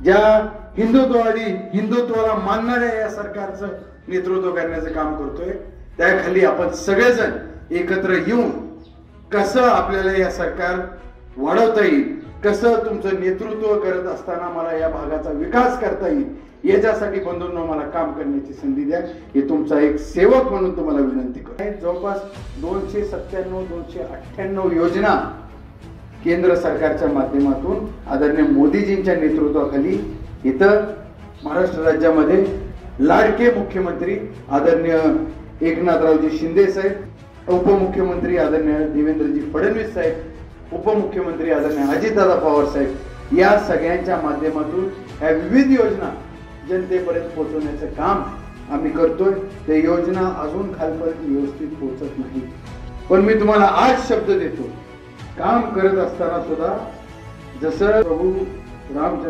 ज्या हिंदुत्वाला मानणाऱ्या या सरकारचं नेतृत्व करण्याचं काम करतोय, त्याखाली आपण सगळेजण एकत्र येऊन कसं आपल्याला या सरकार वाढवता येईल, कसं तुमचं नेतृत्व करत असताना मला या भागाचा विकास करता येईल, याच्यासाठी बंधूंनो मला काम करण्याची संधी द्या. हे तुमचा एक सेवक म्हणून तुम्हाला विनंती करतो. जवळपास 297-298 योजना केंद्र सरकारच्या माध्यमातून आदरणीय मोदीजींच्या नेतृत्वाखाली इथं महाराष्ट्र राज्यामध्ये लाडके मुख्यमंत्री आदरणीय एकनाथरावजी शिंदे साहेब, उपमुख्यमंत्री आदरणीय देवेंद्रजी फडणवीस साहेब, उपमुख्यमंत्री आदरणीय अजितदादा पवार साहेब, या सगळ्यांच्या माध्यमातून या विविध योजना जनतेपर्यंत पोहोचवण्याचं काम आम्ही करतोय. ते योजना अजून खालपर्यंत व्यवस्थित पोहोचत नाही, पण मी तुम्हाला आज शब्द देतो, काम करत असताना सुद्धा जसं प्रभू रामचंद्र